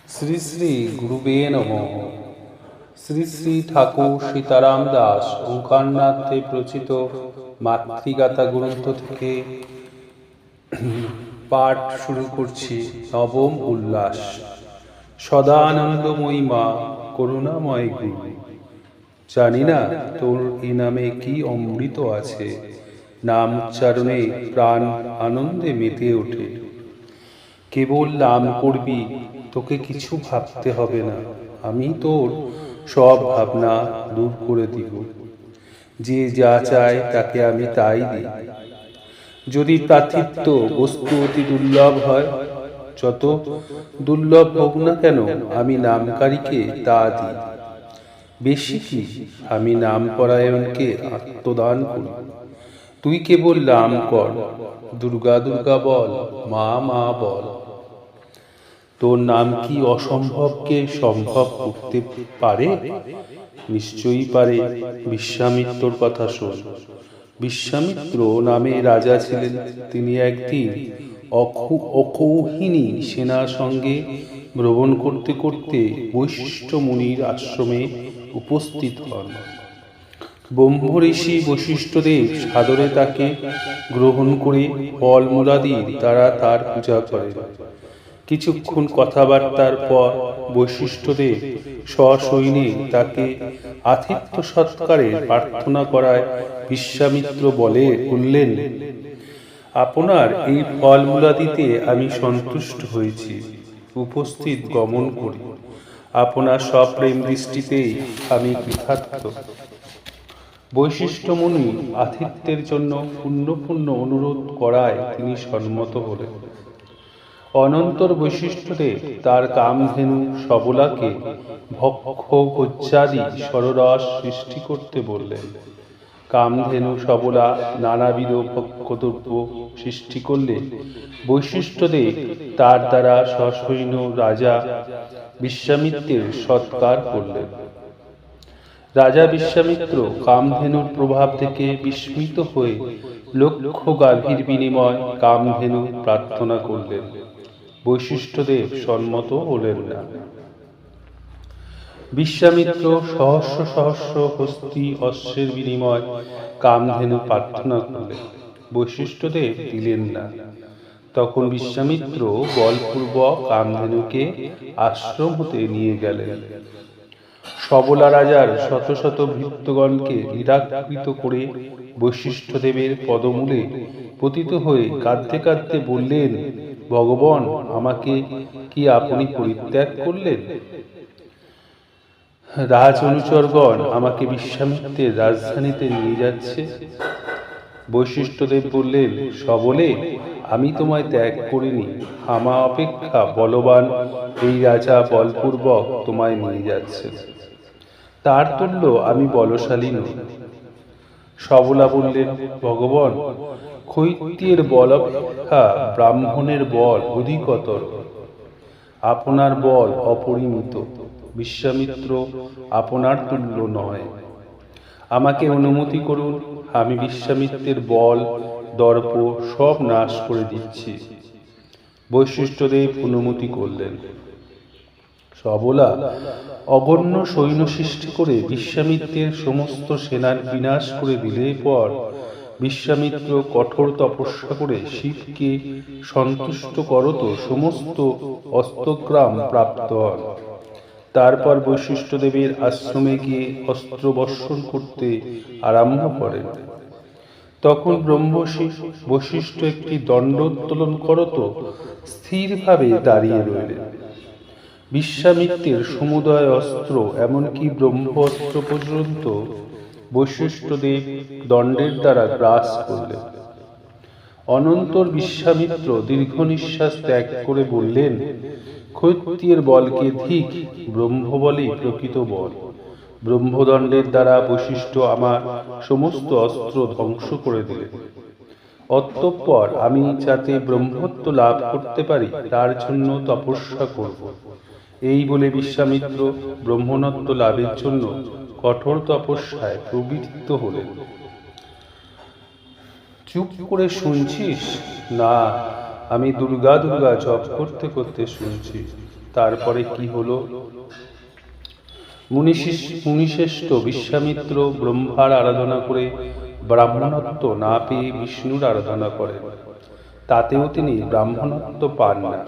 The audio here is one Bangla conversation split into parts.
শ্রী শ্রী গুরুবে নমঃ। শ্রী শ্রী ঠাকুর সীতারাম দাস ওঙ্কারনাথে প্রচিত মাতৃগাথা গ্রন্থ থেকে পাঠ শুরু করছি। নবম উল্লাস। সদানন্দময়ী মা, করুণাময় গুরু, জানি না তোর এ নামে কি অমৃত আছে। নাম উচ্চারণে প্রাণ আনন্দে মেতে ওঠে। কেবল নাম করবি, তোকে কিছু ভাবতে হবে না। আমি তোর সব ভাবনা দূর করে দিব। যে যা চায় তাকে আমি তাই দিই। যদি প্রার্থিত বস্তু অতি দুর্লভ হয়, যত দুর্লভ হোক না কেন, আমি নামকারীকে তা দিই। বেশি কি, আমি নাম পরায়ণকে আত্মদান করি। তুই কেবল নাম কর, দুর্গা দুর্গা বল, মা মা বল। তোর নাম কি অসম্ভবকে সম্ভব করতে পারে? নিশ্চয়ই পারে। বিশ্বামিত্রর কথা শোন। বিশ্বামিত্র নামে রাজা ছিলেন। তিনি একদিন অকৌহিনী সেনার সঙ্গে ভ্রমণ করতে করতে বৈশিষ্ট্য মুনির আশ্রমে উপস্থিত হন। ব্রহ্ম ঋষি বশিষ্ঠদেব সাদরে তাকে গ্রহণ করে ফলমূলাদি দ্বারা তার পূজা করেন। কিছুক্ষণ কথাবার্তার পর বশিষ্ঠদেব সসৈন্যে তাকে আতিথ্য সৎকারের প্রার্থনা করায় বিশ্বামিত্র বললেন, আপনার এই ফলমূলাদিতে আমি সন্তুষ্ট হয়েছি। উপস্থিত গমন করি। আপনার সপ্রেম দৃষ্টিতেই আমি কৃতার্থ। বৈশিষ্ট্য মুনি আতিথ্যের জন্য পুণ্য পুণ্য অনুরোধ করায় তিনি সম্মত হলেন। অনন্তর বৈশিষ্ট্যদেব তার কামধেনু সবলাকে ভক্ষ ভোজ্যাদি সররস সৃষ্টি করতে বললেন। কামধেনু সবলা নানাবিধ ভক্ষদ্রব্য সৃষ্টি করলে বৈশিষ্ট্যদেব তার দ্বারা সসৈন্য রাজা বিশ্বামিত্রের সৎকার করলেন। রাজা বিশ্বামিত্র কামধেনুর প্রভাব থেকে বিস্মিত হয়ে লক্ষ গাভীর বিনিময় কামধেনু প্রার্থনা করলেন। বৈশিষ্ট্যদেব সম্মত হলেন না। বিশ্বামিত্র সহস্র সহস্র হস্তি অশ্বের বিনিময় কামধেনু প্রার্থনা করলেন। বৈশিষ্ট্যদেব দিলেন না। তখন বিশ্বামিত্র বলপূর্বক কামধেনুকে আশ্রম হতে নিয়ে গেলেন। সবলা রাজার শত শত ভৃত্যগণকে নিরাকৃত করে বৈশিষ্ট্যদেবের পদমূলে পতিত হয়ে কাঁদতে কাঁদতে বললেন, ভগবান, আমাকে কি আপনি পরিত্যাগ করলেন? রাজ অনুচরগণ আমাকে বিশ্বামিত্রের রাজধানীতে নিয়ে যাচ্ছে। বৈশিষ্ট্যদেব বললেন, সবলে, আমি তোমায় ত্যাগ করিনি। আমা অপেক্ষা বলবান এই রাজা বলপূর্বক তোমায় নিয়ে যাচ্ছে। তার তুল্য আমি বলশালী নই। সবলা বললেন, ভগবান, ক্ষত্রিয়ের বল অপেক্ষা ব্রাহ্মণের বল অধিকতর। আপনার বল অপরিমিত। বিশ্বামিত্র আপনার তুল্য নয়। আমাকে অনুমতি করুন, আমি বিশ্বামিত্রের বল দর্প সব নাশ করে দিচ্ছি। বৈশিষ্ট্যদেব অনুমতি করলেন। সবলা অগণ্য সৈন্য সৃষ্টি করে বিশ্বামিত্রের সমস্ত সেনার বিনাশ করে দিলে পর বিশ্বামিত্র কঠোর তপস্যা করে শিবকে সন্তুষ্ট করত সমস্ত অস্ত্রগ্রাম প্রাপ্ত হন। তারপর বৈশিষ্ট্যদেবের আশ্রমে গিয়ে অস্ত্র বর্ষণ করতে আরম্ভ করেন। তখন ব্রহ্মর্ষি বশিষ্ঠ একটি দণ্ড উত্তোলন করত স্থিরভাবে দাঁড়িয়ে রইলেন। বিশ্বামিত্রের সমুদয় অস্ত্র, এমনকি ব্রহ্ম অস্ত্র পর্যন্ত বৈশিষ্ট্যদেব দণ্ডের দ্বারা গ্রাস করলেন। অনন্তর বিশ্বামিত্র দীর্ঘ নিঃশ্বাস ত্যাগ করে বললেন, ক্ষত্রিয়ের বলকে ধিক, ব্রহ্মবলই প্রকৃত বল। ব্রহ্মদণ্ডের দ্বারা বৈশিষ্ট্য আমার সমস্ত অস্ত্র ধ্বংস করে দিলেন। অতঃপর আমি যাতে ব্রহ্মত্ব লাভ করতে পারি তার জন্য তপস্যা করব। এই বলে বিশ্বামিত্র ব্রহ্মত্ব লাভের জন্য কঠোর তপস্যায় প্রবৃত্ত হলেন। চুপ করে শুনছিস? না, আমি দুর্গা দুর্গা জপ করতে করতে শুনছি। তারপরে কি হলো? মুনিশ্রেষ্ঠ বিশ্বামিত্র ব্রহ্মার আরাধনা করে ব্রাহ্মণত্ব না পেয়ে বিষ্ণুর আরাধনা করেন, তাতেও তিনি ব্রাহ্মণত্ব পান না।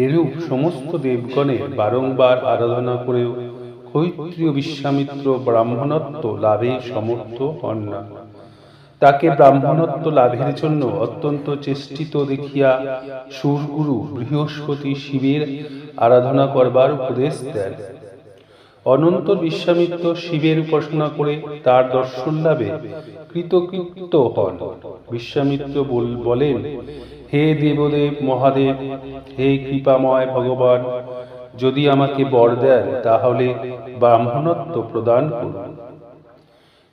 এরূপ সমস্ত দেবগণের বারংবার আরাধনা করেও ক্ষত্রিয় বিশ্বামিত্র ব্রাহ্মণত্ব লাভে সমর্থ হন না। তাকে ব্রাহ্মণত্ব লাভের জন্য অত্যন্ত চেষ্টিত দেখিয়া সুরগুরু বৃহস্পতি শিবের আরাধনা করবার উপদেশ দেন। অনন্তর বিশ্বামিত্র শিবের উপাসনা করে তার দর্শন লাভে কৃতকৃত্য হন। বিশ্বামিত্র বলেন, হে দেবদেব মহাদেব, হে কৃপাময় ভগবান, যদি আমাকে বর দেন তাহলে ব্রাহ্মণত্ব প্রদান করুন।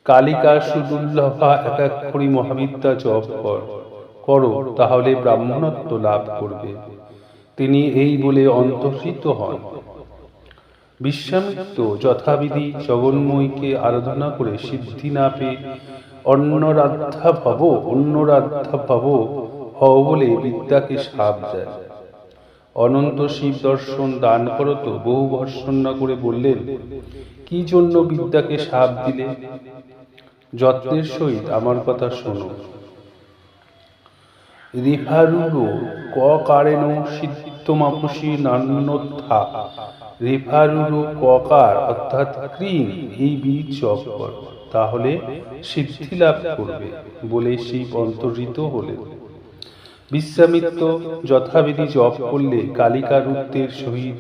কালিকা সুদুর্লভা একাক্ষরী মহাবিদ্যা জপ করো, তাহলে ব্রাহ্মণত্ব লাভ করবে। তিনি এই বলে অন্তর্হিত হন। বিশ্বামিত্র যথাবিধি জগন্ময়ীকে আরাধনা করে সিদ্ধি না পেয়ে অন্নরাধ্যা ভব হও বলে বিদ্যাকে শাপ দেয়। অনন্ত শিব দর্শন দান করত বহু ভর্ৎসনা করে বললেন, কি জন্য বিদ্যাকে শাপ দিলে? যত্নের সহিত আমার কথা শোনো। রেফারুরো কারেণ সিদ্ধমাপুষি নান্যথা। রেফারুরো ককার অর্থাৎ ক্রিম, এই বীজ জপ কর, তাহলে সিদ্ধি লাভ করবে বলে শিব অন্তর্হিত হলেন। বিশ্বামিত্র যথাবিধি জপ করলে কালিকা রুদ্রের সহিত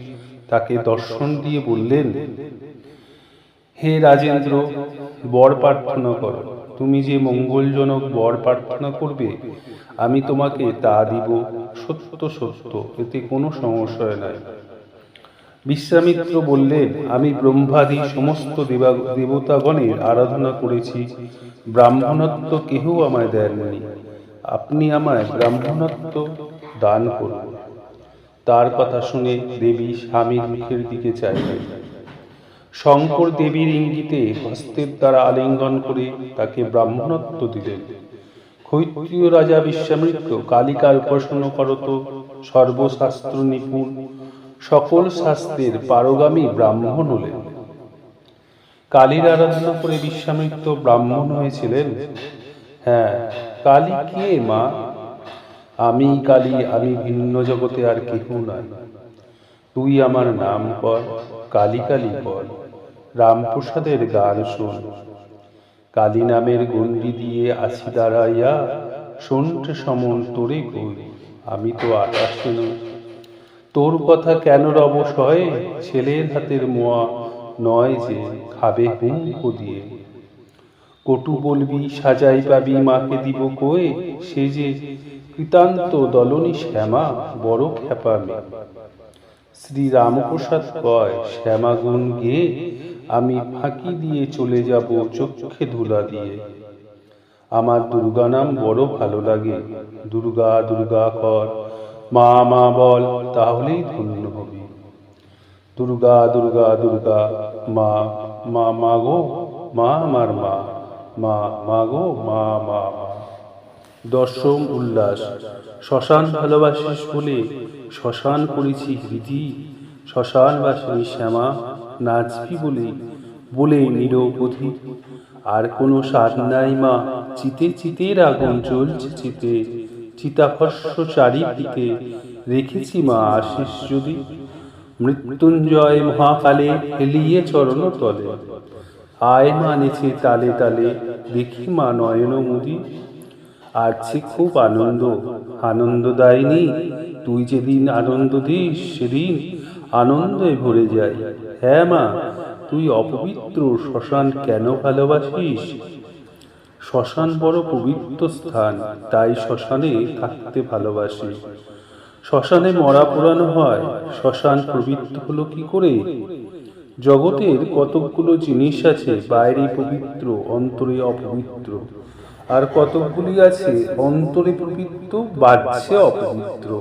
তাকে দর্শন দিয়ে বললেন, হে রাজেন্দ্র, বর প্রার্থনা করো। তুমি যে মঙ্গলজনক বর প্রার্থনা করবে আমি তোমাকে তা দিব, সত্য সত্য, এতে কোনো সংশয় নাই। বিশ্বামিত্র বললেন, আমি ব্রহ্মাদি সমস্ত দেবতাগণের আরাধনা করেছি, ব্রাহ্মণত্ব কেহ আমায় দেননি, আপনি আমায় ব্রাহ্মণত্ব দান করুন। তার কথা শুনে দেবী স্বামীর মুখের দিকে চাইলেন। শঙ্কর দেবীর ইঙ্গিতে হস্তের দ্বারা আলিঙ্গন করে তাকে ব্রাহ্মণত্ব দিলেন। ক্ষত্রিয় রাজা বিশ্বামিত্র কালিকার উপাসনা করত, সর্বশাস্ত্র নিপুণ, সকল শাস্ত্রের পারগামী ব্রাহ্মণ হলেন। কালীর আরাধনা করে বিশ্বামিত্র ব্রাহ্মণ হয়েছিলেন। হ্যাঁ, কালী কে মা? আমি কালী, আমি ভিন্ন জগতে আর কেহ নাই। তুই আমার নাম কর, কালী কালী বল, রামপ্রসাদের গান শোন। কালী নামের গণ্ডি দিয়ে আছি দাঁড়াইয়া, সন্ধ্যে সমন তোরে কই, আমি তো আকাশে নই। তোর কথা কেন রব সয়ে, ছেলের হাতের মোয়া নয় যে খাবে হুঙ্ক দিয়ে। কটু বলবি সাজাই পাবি মাকে দিব কয়ে, সে যে কৃতান্ত দলনী শ্যামা, বড় খ্যাপামি। শ্রী রামপ্রসাদ কয়, শ্যামা গুণ গেয়ে আমি ফাঁকি দিয়ে চলে যাব চক্ষে ধুলা দিয়ে। আমার দুর্গা নাম বড় ভালো লাগে, দুর্গা দুর্গা কর, মা মা বল, তাহলেই ধন্য হবি। দুর্গা দুর্গা দুর্গা, মা মা মা গো, মা আমার মা, মা মা গো, মা মা মা। দশম উল্লাস। শ্মশান ভালোবাসিস বলে শ্মশান করেছি বিধি, শ্মশানবাসিনী শ্যামা নাচবি বলে নিরবধি। আর কোনো সাধ নাই মা, চিতে চিতের আগুন জ্বলছে চিতে, চিতাভস্য চারিদিকে রেখেছি মা আশিস যদি। মৃত্যুঞ্জয় মহাকালে ফেলিয়ে চরণ তলে, আয় মা নেচে তালে তালে, দেখি মা নয়ন মুদি। আছে খুব আনন্দ, আনন্দ দায়নি, তুই যেদিন আনন্দ দিস সেদিন আনন্দে ভরে যাই। হ্যাঁ মা, তুই অপবিত্র শ্মশান কেন ভালোবাসিস? শ্মশান বড় পবিত্র স্থান, তাই শ্মশানে থাকতে ভালোবাসি। শ্মশানে মরা পোড়ানো হয়, শ্মশান পবিত্র হলো কি করে? জগতের কতকগুলো জিনিস আছে বাইরে পবিত্র, অন্তরে অপবিত্র, আর কতকগুলি আছে অন্তরে পবিত্র, বাহ্যে অপবিত্র।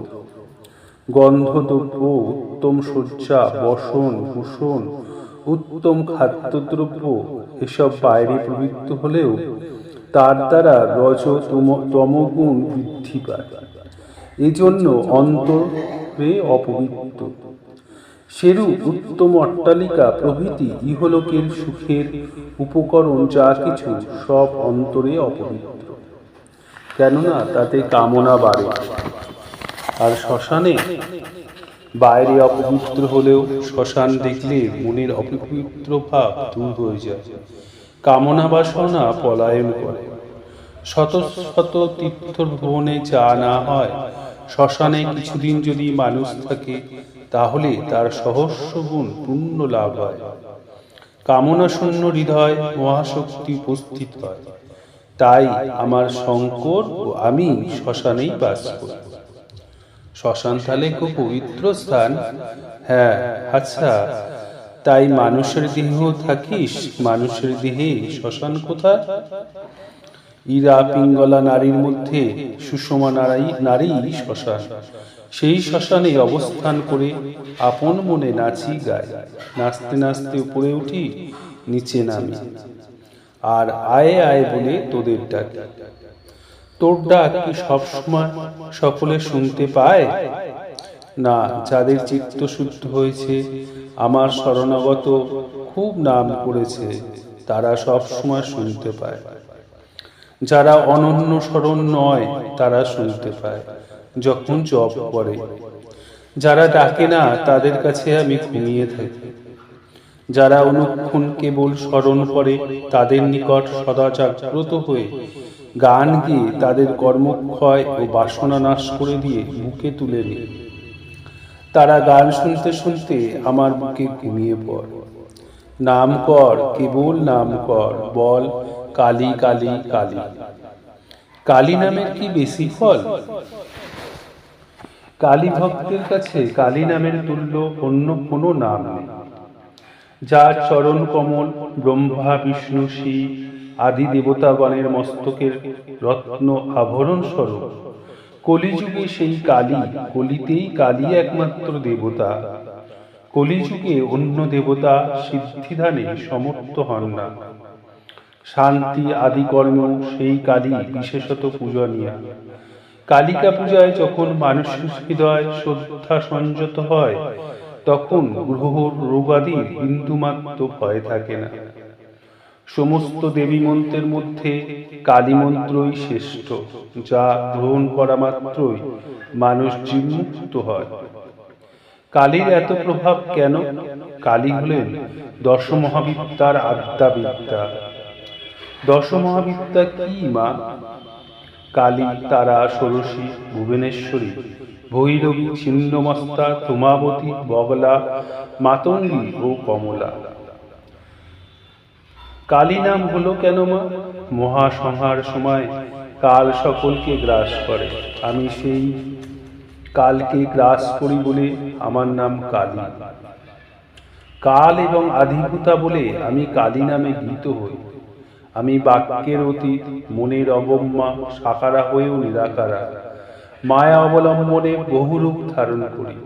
গন্ধদ্রব্য, উত্তম শয্যা, বসন ভূষণ, উত্তম খাদ্যদ্রব্য, এসব বাইরে পবিত্র হলেও তার দ্বারা রজ তমগুণ বৃদ্ধি পায়, এজন্য অন্তরে অপবিত্র। সেরূপ উত্তম অট্টালিকা প্রভৃতি ইহলোকের সুখের উপকরণ যা কিছু সব অন্তরে অপবিত্র, কেননা তাতে কামনা বাড়ে। আর শ্মশানে বাইরে অপবিত্র হলেও শ্মশান দেখলে মনের অপবিত্র ভাব দূর হয়ে যায়, কামনা বাসনা পলায়ন করে। শত শত তীর্থ ভ্রমণে যা না হয়, শ্মশানে কিছুদিন যদি মানুষ থাকে তাহলে তার সহস্র গুণ পুণ্য লাভ হয়। কামনা শূন্য হৃদয় মহাশক্তি উপস্থিত হয়। তাই আমার শঙ্কর ও আমি শ্মশানেই বাস করি। শ্মশান তাহলে খুব পবিত্র স্থান। হ্যাঁ, আচ্ছা, তাই মানুষের দেহ থাকিস, মানুষের দেহে শ্মশান কোথায়? ইরা পিঙ্গলা নারীর মধ্যে সুষমা নারী শ্মশান। সেই শ্মশানে অবস্থান করে আপন মনে নাচি গাই, নাচতে নাচতে উপরে উঠি, নিচে নামি, আর আয়ে আয়ে বলে তোদের ডাকি। তোর ডাক কি সবসময় সকলে শুনতে পায়? না, যাদের চিত্ত শুদ্ধ হয়েছে, আমার শরণাগত খুব নাম করেছে, তারা সব সময় শুনতে পায়। যারা অনন্য শরণ নয় তারা শুনতে পায় যখন জপ করে। যারা ডাকে না তাদের কাছে আমি ঘুমিয়ে থাকি। যারা অনুক্ষণ কেবল স্মরণ করে তাদের নিকট সদা জাগ্রত হয়ে গান গেয়ে তাদের কর্মক্ষয় ও বাসনা নাশ করে দিয়ে বুকে তুলে নিই। তারা গান শুনতে শুনতে আমার বুকে ঘুমিয়ে পড়। নাম কর, কেবল নাম কর, বল কালী কালী কালী। কালী নামের কি বেশি ফল? কালী ভক্তের কাছে কালী নামের তুল্য অন্য কোনো নাম নেই। যার চরণ কমল ব্রহ্মা বিষ্ণু শিব আদি দেবতাগণের মস্তকের রত্ন আভরণ স্বরূপ। কলিযুগে সেই কালী, কলিতেই কালী একমাত্র দেবতা। কলিযুগে অন্য দেবতা সিদ্ধিদানে সমর্থ হন না। শান্তি আদি কর্ম সেই কালী বিশেষত পূজনীয়া। কালিকা পূজায় যখন মানুষের হৃদয় শ্রদ্ধা সংযত হয়, তখন গ্রহ রোগাদির বিন্দুমাত্র ভয় থাকে না। সমস্ত দেবী মন্ত্রের মধ্যে কালী মন্ত্রই শ্রেষ্ঠ, যা গ্রহণ করা মাত্রই মানুষ জীবমুক্ত হয়। কালীর এত প্রভাব কেন? কালী হলেন দশ মহাবিদ্যার আদ্যা বিদ্যা। দশ মহাবিদ্যা কি মা? কালী, তারা, ষোড়শী, ভুবনেশ্বরী, ভৈরবী, ছিন্নমস্তা, ধূমাবতী, বগলা, মাতঙ্গী ও কমলা। কালী নাম হলো কেন মা? মহাসংহার সময় কাল সকলকে গ্রাস করে। আমি সেই কালকে গ্রাস করি বলে আমার নাম কালী। কাল এবং আধিভূতা বলে আমি কালী নামে গীত হই। আমি বাক্যের অতীত, মনের অবম্মা, সাকারা হয়েও নিরাকারা। মায়া অবলম্বনে বহুরূপ ধারণ করি।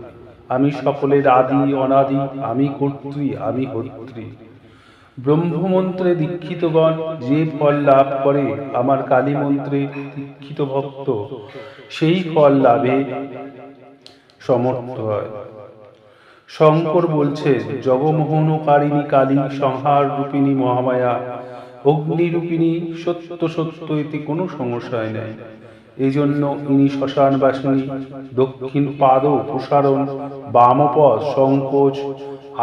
আমি সকলের আদি অনাদি, আমি কর্ত্রী, আমি হর্ত্রী। ব্রহ্মমন্ত্রে দীক্ষিতগণ যে ফল লাভ করে, আমার কালী মন্ত্রে দীক্ষিত ভক্ত সেই ফল লাভে সমর্থ হয়। শঙ্কর বলছে, জগমোহনকারিণী কালী, সংহার রূপিণী মহামায়া, অগ্নিরূপিণী, সত্য সত্য, এতে কোনো সংশয় নেই। এই জন্য ইনি শ্মশানবাসিনী। দক্ষিণ পাদ প্রসারণ, বামপদ সংকোচ,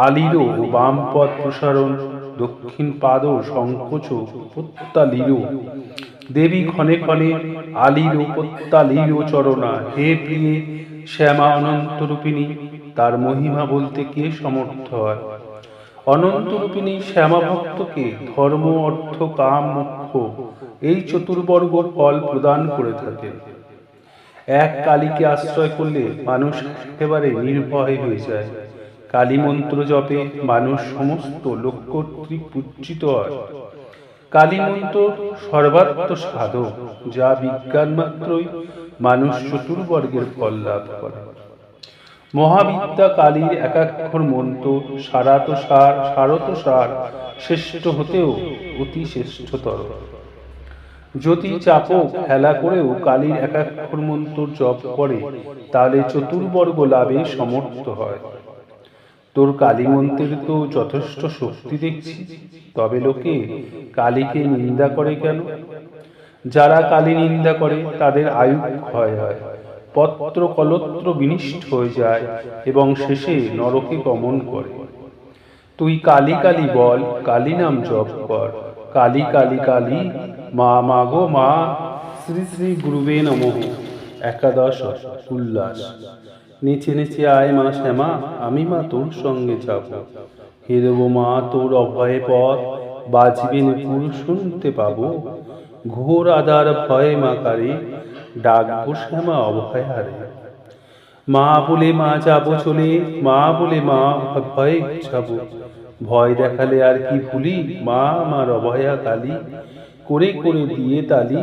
আলিরো ও বামপদ প্রসারণ, দক্ষিণ পাদ সংকোচ প্রত্যালিরো। দেবী ক্ষণে ক্ষণে আলিরো প্রত্যালিরো চরণা। হে প্রিয়ে শ্যামা অনন্তরূপিণী, তার মহিমা বলতে কে সমর্থ হয়? অনন্তরূপিণী শ্যামা ভক্তকে ধর্ম, অর্থ, কাম, মোক্ষ এই চতুর্বর্গ ফল প্রদান করে থাকে। এক কালীকে আশ্রয় করলে মানুষ একেবারে নির্ভয় হয়ে যায়। কালী মন্ত্র জপে মানুষ সমস্ত লোক কর্তৃক পূজিত হয়। কালী মন্ত্র সর্বাত্ম সাধক, যা বিজ্ঞান মাত্রই মানুষ চতুর্বর্গের ফল লাভ করে। মহাবিদ্যা কালীর একাক্ষর মন্ত্র সারাত সার, সারত সার, শ্রেষ্ঠ হতেও অতি শ্রেষ্ঠতর। যদি চাপক হেলা করেও কালীর একাক্ষর মন্ত্র জপ করে, তাহলে চতুর্বর্গ লাভে সমর্থ হয়। তোর কালী মন্ত্রের তো যথেষ্ট শক্তি দেখছি, তবে লোকে কালীকে নিন্দা করে কেন? যারা কালী নিন্দা করে তাদের আয়ু ক্ষয় হয়, পত্র কলত্র বিনিষ্ট হয়ে যায় এবং শেষে নরকে গমন করে। তুই কালী কালী বল, কালী নাম জপ কর, কালী কালী কালী মা মাগো মা। শ্রী শ্রী গুরুবে নমঃ। একাদশ উল্লাস। নেচে নেচে আয় মা শ্যামা, আমি মা তোর সঙ্গে যাব। হেরব মা তোর অভয়ে পথ, বাজবে নুপুর শুনতে পাবো। ঘোর আধার ভয়ে মা কারে, ডাকবো শ্যামা অভয়ারে। মা বলে মা যাবো চলে, মা বলে মা ভয়ে যাব। ভয় দেখালে আর কি ভুলি, মা আমার অভয়া কালী। করে করে দিয়ে তালি,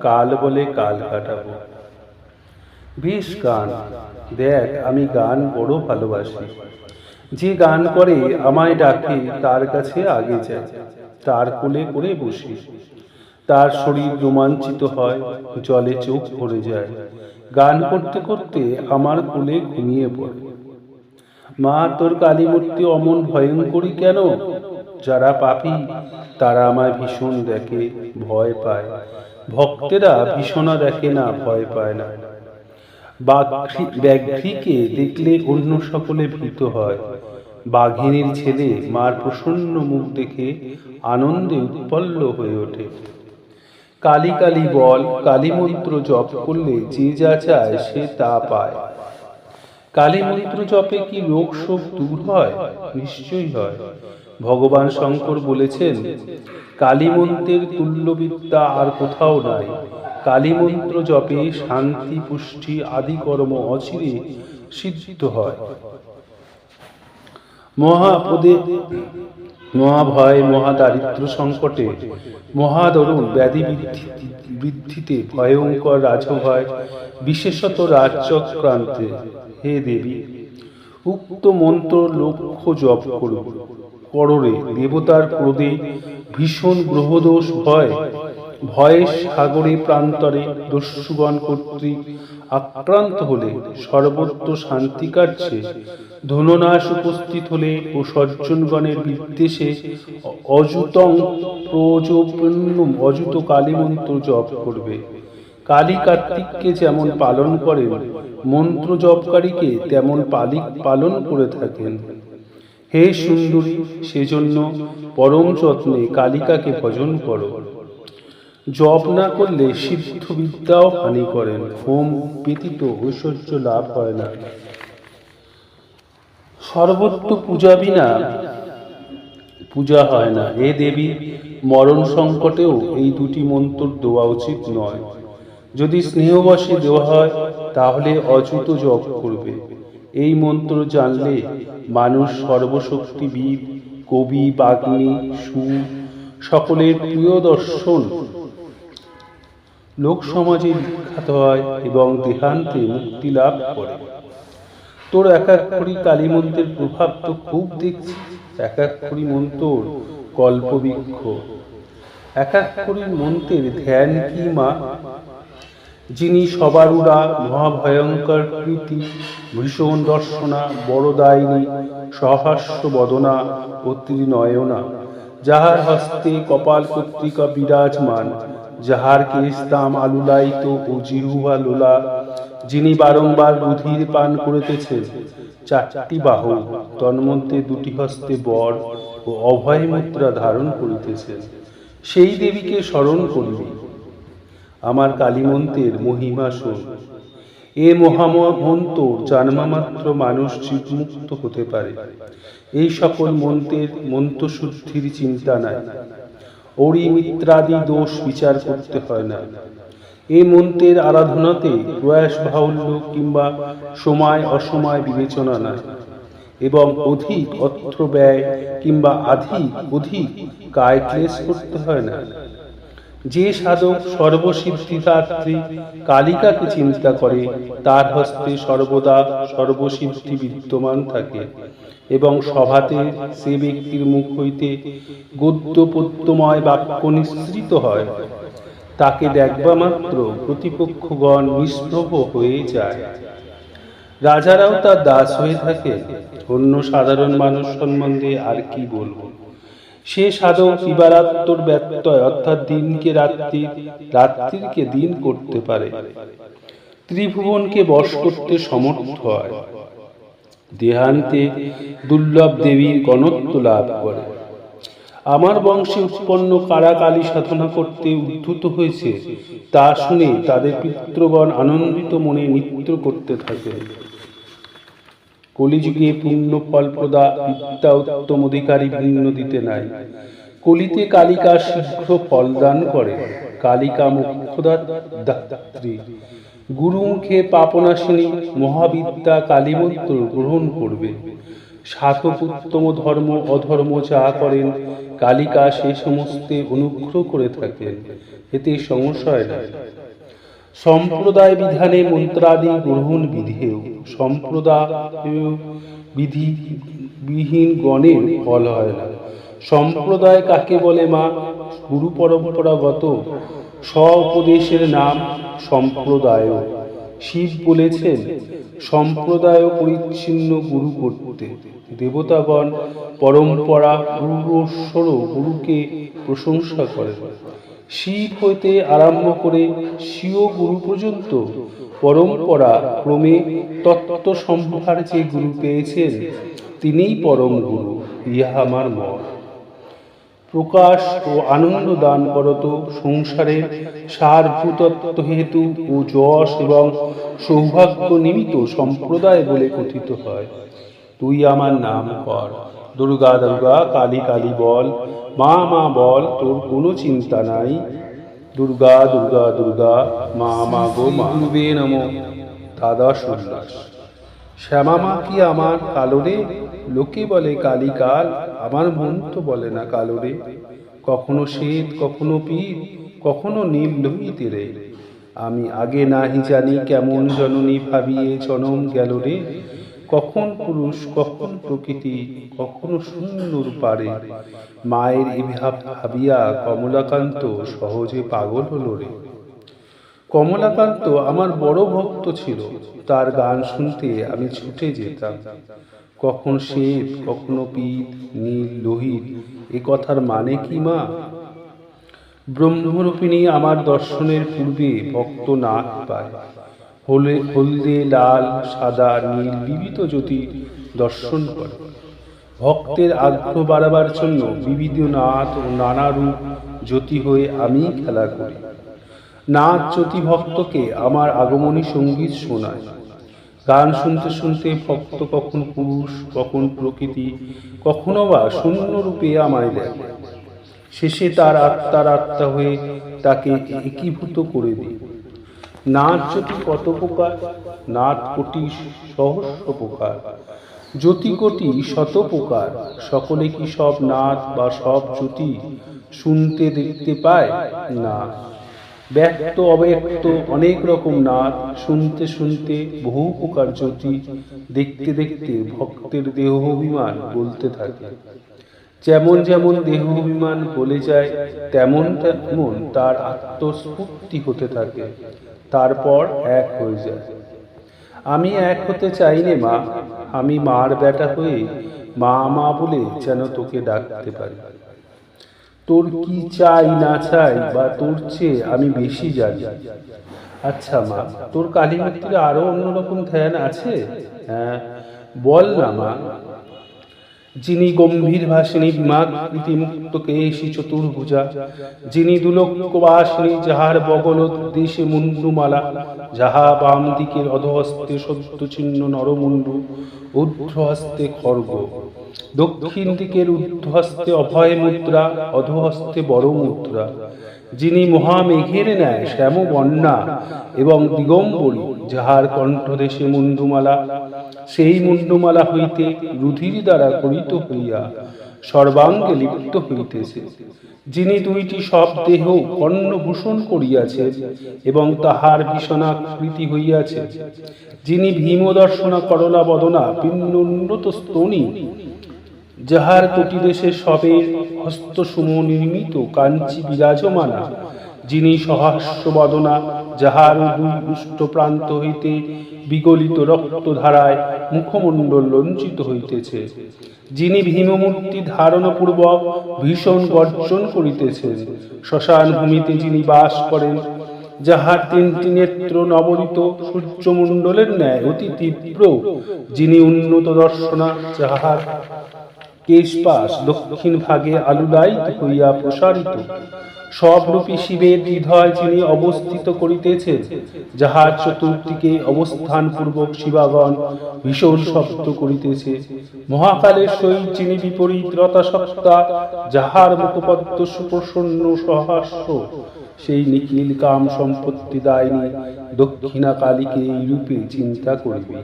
কাল বলে কাল কাটাবো। বেশ গান, দেখ আমি গান বড় ভালোবাসি। যে গান করে আমায় ডাকে তার কাছে আগে যায়, তার কোলে করে বসি। তার শরীর রোমাঞ্চিত হয়, জলে চোখ ভরে যায়। গান করতে করতে আমার কোলে ঘুমিয়ে পড়ে। মা তোর কালীমূর্তি অমন ভয়ঙ্করী কেন? যারা পাপী তারা আমায় ভীষণ দেখে, ভয় পায়। ভক্তেরা ভীষণা দেখে না, ভয় পায় না। ব্যাঘ্রীকে দেখলে অন্য সকলে ভীত হয়। বাঘিনীর ছেলে মার প্রসন্ন মুখ দেখে আনন্দে উৎপল্ল হয়ে ওঠে। কালী কালী বল, কালী মন্ত্র জপ করলে যে যা চায় সে তা পায়। কালী মন্ত্র জপে কি রোগ শোক দূর হয়? নিশ্চয়ই হয়। ভগবান শঙ্কর বলেছেন, কালী মন্ত্রের তুল্য বিদ্যা আর কোথাও নাই। কালী মন্ত্র জপে শান্তি পুষ্টি আদি কর্ম অচিরে সিদ্ধ হয়। মহাপদে মহাভয় মহাদারিদ্র সংকটে মহাদরুণ ব্যাধি বৃদ্ধিতে ভয়ঙ্কর রাজভয়, বিশেষত রাজচক্রান্তে। হে দেবী, উক্ত মন্ত্র লক্ষ্য জপ করো। কররে দেবতার ক্রোধে ভীষণ গ্রহদোষ ভয়, ভয়ে সাগরে প্রান্তরে দস্যুগণ কর্তৃক আক্রান্ত হলে সর্বত্র শান্তি কাটছে। ধননাশ উপস্থিত হলে ও সজ্জনগণের বিদ্বেষে অযুতং প্রযোপন্যম অযুত কালী মন্ত্র জপ করবে। কালী কার্তিককে যেমন পালন করেন, মন্ত্র জপকারীকে তেমন পালন করে থাকেন। হে সুন্দরী, সেজন্য পরম যত্নে কালিকাকে ভজন করো। জপ না করলে সিদ্ধ বিদ্যাও হানি করেন। হোম ব্যতীত ঐশ্বর্য লাভ হয় না। সর্বত্র পূজা বিনা পূজা হয় না। হে দেবী, মরণ সংকটেও এই দুটি মন্ত্র দেওয়া উচিত নয়। যদি স্নেহবশে দেওয়া হয় তাহলে অযুত জপ করবে। এই মন্ত্র জানলে মানুষ সর্বশক্তিবিদ, কবি, বাগ্মী, সুর সকলের প্রিয় দর্শন লোক সমাজে বিখ্যাত হয় এবং দেহান্তে মুক্তি লাভ করে। তোর একাক্ষরী কালী মন্ত্রের প্রভাব তো খুব দেখছি। একাক্ষরী মন্ত্র কল্পবৃক্ষ। একাক্ষরী মন্ত্রের ধ্যান কি মা? যিনি সবারুরা, মহাভয়ঙ্কর কৃতি, ভীষণ দর্শনা, বড়দায়িনী, সহাস্য বদনা ও ত্রিনয়না, যাহার হস্তে কপাল কর্তৃকা বিরাজমান, যাহার কেশদাম আলুলায়িত ও জিহ্বা লোলা, যিনি বারংবার রুধির পান করিতেছেন, চারটি বাহু, তন্মধ্যে দুটি হস্তে বর ও অভয় মুদ্রা ধারণ করিতেছেন, সেই দেবীকে স্মরণ করিবে। আমার কালী মন্ত্রের মহিমা শোন। এ মহামন্ত্র জানবা মাত্র মানুষ জীবমুক্ত হতে পারে। এই সকল মন্ত্রের মন্ত্রশুদ্ধির চিন্তা নাই। অরি মিত্রাদি দোষ বিচার করতে হয় না। এই মন্ত্রের আরাধনাতে প্রয়াস বাহুল্য কিংবা সময় অসময় বিবেচনা নাই, এবং অধিক অর্থ ব্যয় কিংবা অধিক কায় ক্লেশ করতে হয় না। যে সাধক সর্বসিদ্ধিদাত্রী কালিকাকে চিন্তা করে, তার হস্তে সর্বদা সর্বসিদ্ধি বিদ্যমান থাকে এবং সভাতে সে ব্যক্তির মুখ হইতে গদ্য পদ্যময় বাক্য নিঃসৃত হয়। তাকে দেখবা মাত্র প্রতিপক্ষগণ নিষ্প্রভ হয়ে যায়। রাজারাও তার দাস হয়ে থাকে। অন্য সাধারণ মানুষ সম্বন্ধে আর কি বলবো। সে সাধক দিবারাত্মর ব্যত্যয়, অর্থাৎ দিনকে রাত্রি, রাত্রিকে দিন করতে পারে, ত্রিভুবনকে বশ করতে সমর্থ হয়, দেহান্তে দুর্লভ দেবীর গণত্ব লাভ করে। আমার বংশে উৎপন্ন কারা কালী সাধনা করতে উদ্ধত হয়েছে, তা শুনে তাদের পিতৃগণ আনন্দিত মনে নৃত্য করতে থাকে। কলিযুগে পূর্ণ ফলপ্রদা বিদ্যা উত্তম অধিকারী ভিন্ন দিতে নাই। কলিতে কালিকা শীঘ্র ফলদান করে, কালিকা মোক্ষদাত্রী। গুরুমুখে পাপনাশিনী মহাবিদ্যা কালীমন্ত্র গ্রহণ করবে। সাধক উত্তম ধর্ম অধর্ম যা করেন, কালিকা সে সমস্তে অনুগ্রহ করে থাকেন, এতে সংশয় নাই। সম্প্রদায় বিধানে মন্ত্রাদি গ্রহণ বিধেয়, সম্প্রদায় বিধি বিহীন গণের ফল হয় না। সম্প্রদায় কাকে বলে মা? গুরু পরম্পরাগত স্ব-উপদেশের নাম সম্প্রদায়। শিব বলেছেন সম্প্রদায় পরিচ্ছিন্ন গুরু করতে। দেবতাগণ পরম্পরা পূর্বস্বর গুরুকে প্রশংসা করেন। শিব হইতে আরম্ভ করে স্বীয় গুরু পর্যন্ত পরম্পরা ক্রমে তত্ত্ব সম্ভার যে গুরু পেয়েছেন, তিনিই পরম গুরু, ইহা আমার মত। প্রকাশ ও আনন্দ দান করত সংসারের সারভূতত্ব হেতু ও যশ এবং সৌভাগ্য নিমিত্ত সম্প্রদায় বলে কথিত হয়। তুই আমার নাম কর, দুর্গা দুর্গা, কালী কালী বল, মা মা বল, তোর কোনো চিন্তা নাই। দুর্গা দুর্গা দুর্গা, মা মা গো মা। গুরুবে নমঃ। দ্বাদশ উল্লাস। শ্যামা মা কি আমার কালো রে? লোকে বলে কালী কাল, আমার মন তো বলে না কালো রে। কখনো শ্বেত, কখনো পীত, কখনো নীল লোহিত রে। আমি আগে নাহি জানি কেমন জননী ভাবিয়ে জনম গেল রে। কখন পুরুষ, কখন প্রকৃতি, কখনো শূন্যর পারে। মায়ের এভাব ভাবিয়া কমলাকান্ত সহজে পাগল হলো রে। কমলাকান্ত আমার বড় ভক্ত ছিল, তার গান শুনতে আমি ছুটে যেতাম। কখন শ্বেত, কখনো পীত, নীল লোহিত, এ কথার মানে কি মা? ব্রহ্মরূপিণী আমার দর্শনের পূর্বে ভক্ত নাক পায়। হলদে, লাল, সাদা, নীল বিবিধ জ্যোতি দর্শন করে। ভক্তের আগ্রহ বাড়াবার জন্য বিবিধ নাথ ও নানা রূপ জ্যোতি হয়ে আমি খেলা করি। নাথ জ্যোতি ভক্তকে আমার আগমনী সঙ্গীত শোনায়। গান শুনতে শুনতে ভক্ত কখন পুরুষ, কখন প্রকৃতি, কখনো বা শূন্য রূপে আমায় দেখে। শেষে তার আত্মার আত্মা হয়ে তাকে একীভূত করে দিই। নাথ জ্যোতি কত প্রকার? নাথ কোটি সহস্র প্রকার, জ্যোতি কোটি শত প্রকার। সকলে কি সব নাথ বা সব জ্যোতি শুনতে দেখতে পায়? না। ব্যক্ত অব্যক্ত অনেক রকম নাথ, শুনতে শুনতে বহু প্রকার জ্যোতি, দেখতে দেখতে ভক্তের দেহ অভিমান বলতে থাকে। যেমন যেমন দেহ অভিমান বলে যায়, তেমন তেমন তার আত্মস্ফূর্তি হতে থাকে, তারপর এক হয়ে যায়। আমি এক হতে চাই নে মা, আমি মার বেটা হয়ে মা মা বলে যেন তোকে ডাকতে পারি। তোর কি চাই না চাই বা তোর চেয়ে আমি বেশি জানি। আচ্ছা মা, তোর কালী মূর্তির আরো অন্যরকম ধ্যান আছে? হ্যাঁ, বল না মা। যিনি গম্ভীর ভাষিনী বিমাকৃতি মুক্ত কেশী চতুর্ভুজা, যিনি দুলক্যবাসিনী, যাহার বগলোদ্দেশে মুন্ডুমালা, যাহা বাম দিকের অধহস্তে সদ্য চিহ্ন নরমুন্ডু, ঊর্ধ্বহস্তে খড়গ, দক্ষিণ দিকের ঊর্ধ্বহস্তে অভয় মুদ্রা, অধহস্তে বড় মুদ্রা, যিনি মহামেঘের ন্যায় শ্যাম বন্যা এবং দিগম্বরী, যাহার কণ্ঠদেশে মুন্ডুমালা, সেই মুন্ডুমালা হইতে রুধির দ্বারা করিত হইয়া সর্বাঙ্গে লিপ্ত হইতেছে, যিনি দুইটি সব দেহ কর্ণভূষণ করিয়াছেন এবং তাহার ভীষণাকৃতি হইয়াছে, যিনি ভীমদর্শনা করলা বদনা পিণ্ডোন্নত স্তনী, যাহার কোটি দেশে সবে হস্তসুম নির্মিত কাঞ্চি বিরাজমানা, যিনি সহাস্য বদনা যাহার দুই উষ্ট প্রান্ত হইতে বিগলিত রক্তধারায় মুখমণ্ডল লঞ্চিত হইতেছে, যিনি ভীমমূর্তি ধারণপূর্বক ভীষণ গর্জন করিতেছেন, শ্মশান ভূমিতে যিনি বাস করেন, যাহার তিনটি নেত্র নবনীত সূর্যমণ্ডলের ন্যায় অতি তীব্র, যিনি উন্নত দর্শনা, যাহার কেশপাশ দক্ষিণ ভাগে আলুলায়িত হইয়া প্রসারিত, সবরূপী শিবের হৃদয় যিনি অবস্থিত করিতেছেন, যাহার চতুর্দিকে অবস্থানপূর্বক শিবাগণ ভীষণ শব্দ করিতেছে, মহাকালের সহিত যিনি বিপরীত রতাসত্তা, যাহার মুখপদ্ম সুপ্রসন্ন সহাস্য, সেই নিখিল কাম সম্পত্তি দায়িনী দক্ষিণা কালীকে এই রূপে চিন্তা করিবে।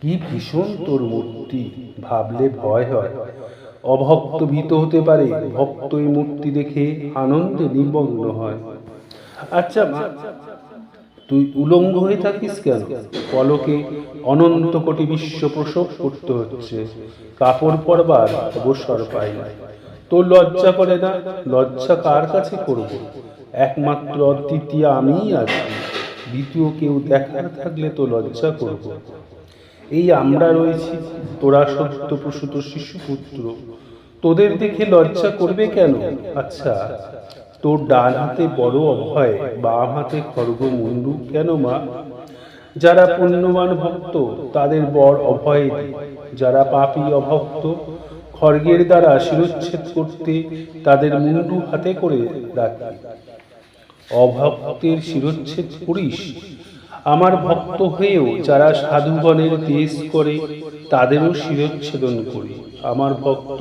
কি ভীষণ তোর মূর্তি, ভাবলে ভয় হয়। অভক্ত ভীত হতে পারে, ভক্ত এই মূর্তি দেখে আনন্দে নিমগ্ন হয়। আচ্ছা মা, তুই উলঙ্গ হয়ে থাকিস কেন? পলকে অনন্ত কোটি বিশ্ব প্রসব করতে হচ্ছে, কাপড় পরবার অবসর পাই না। তোর লজ্জা করে না? লজ্জা কার কাছে করব? একমাত্র অদ্বিতীয় আমিই আছি, দ্বিতীয় কেউ দেখার থাকলে তো লজ্জা করব। এই আমরা রয়েছি, তোরা সত্য প্রসূত শিশুপুত্র, তোদের দেখে লজ্জা করবে কেন? আচ্ছা, তোর ডান হাতে বড় অভয়, বাম হাতে খড়গ মুন্ডু কেন মা? যারা পুণ্যবান ভক্ত তাদের বড় অভয় দি, যারা পাপী অভক্ত খড়গের দ্বারা শিরচ্ছেদ করতে তাদের মুন্ডু হাতে করে রাখি। অভক্তের শিরচ্ছেদ করিস? আমার ভক্ত হয়েও যারা সাধুগণের তেজ করে তাদেরও শিরচ্ছেদন করি। আমার ভক্ত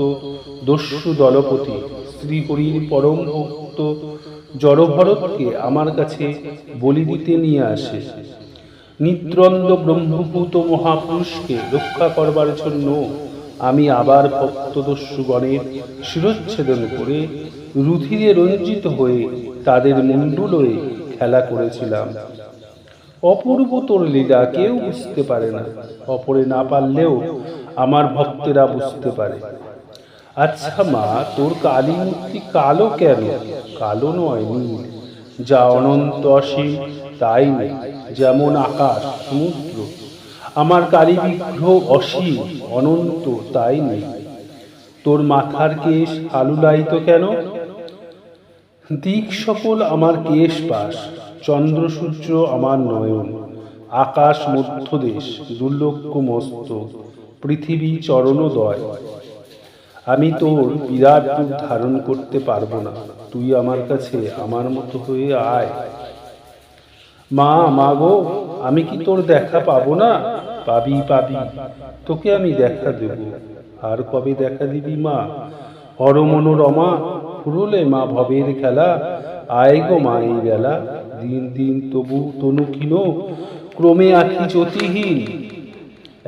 দস্যু দলপতি শ্রীহরির পরম ভক্ত জড়ভরতকে আমার কাছে বলি দিতে নিয়ে আসে। নিদ্রন্দ ব্রহ্মভূত মহাপুরুষকে রক্ষা করবার জন্য আমি আবার ভক্তদস্যুগণের শিরচ্ছেদন করে রুধিরে রঞ্জিত হয়ে তাদের মুন্ডুলয়ে খেলা করেছিলাম। অপূর্ব তোর লীলা, কেউ বুঝতে পারে না, অপরে না পারলেও আমার ভক্তেরা বুঝতে পারে। আচ্ছা মা, তোর কালী মূর্তি কালো কেন? কালো নয়, নীল, যা অনন্ত অসীম তাই নেই, যেমন আকাশ সমুদ্র। আমার কালী বিগ্রহ অসীম অনন্ত তাই নেই। তোর মাথার কেশ আলুলায়িত কেন? দিক সকল আমার কেশ পাশ, চন্দ্র সূর্য আমার নয়ন, আকাশ মধ্যদেশ, দুর্লক্ষ মস্ত, পৃথিবী চরণোদয়। আমি তোর বিরাট রূপ ধারণ করতে পারবো না, তুই আমার কাছে আমার মতো হয়ে আয়। মা, মা গো, আমি কি তোর দেখা পাবো না? পাবি পাবি, তোকে আমি দেখা দেব। আর কবে দেখা দিবি মা? হর মনোরমা ফুরলে মা ভবের খেলা, আয় গো মা এই বেলা। দিন দিন তবু তনু ক্ষীণ, ক্রমে আঁখি জ্যোতিহীন।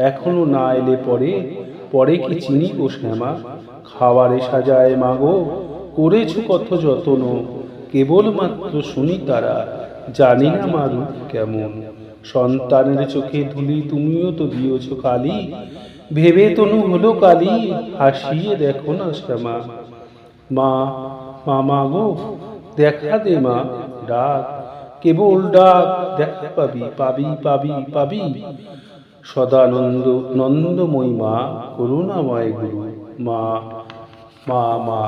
এখনো না এলে পরে, পরে কি চিনি গো শ্যামা? খাওয়ারে সাজায় মা গো, করেছো কত যতন, কেবলমাত্র শুনি তারা, জানি না মা রূপ কেমন। সন্তানের চোখে ধুলি তুমিও তো দিয়েছ কালী, ভেবে তনু হলো কালী, হাসিয়ে দেখো না শ্যামা। মা, মা, মা গো, দেখা দে মা, ডাক, কেবল ডাক, দেখা পাবি পাবি পাবি পাবি। সদানন্দ নন্দময়ী মা, করুণাময় গুরু, মা, মা, মা।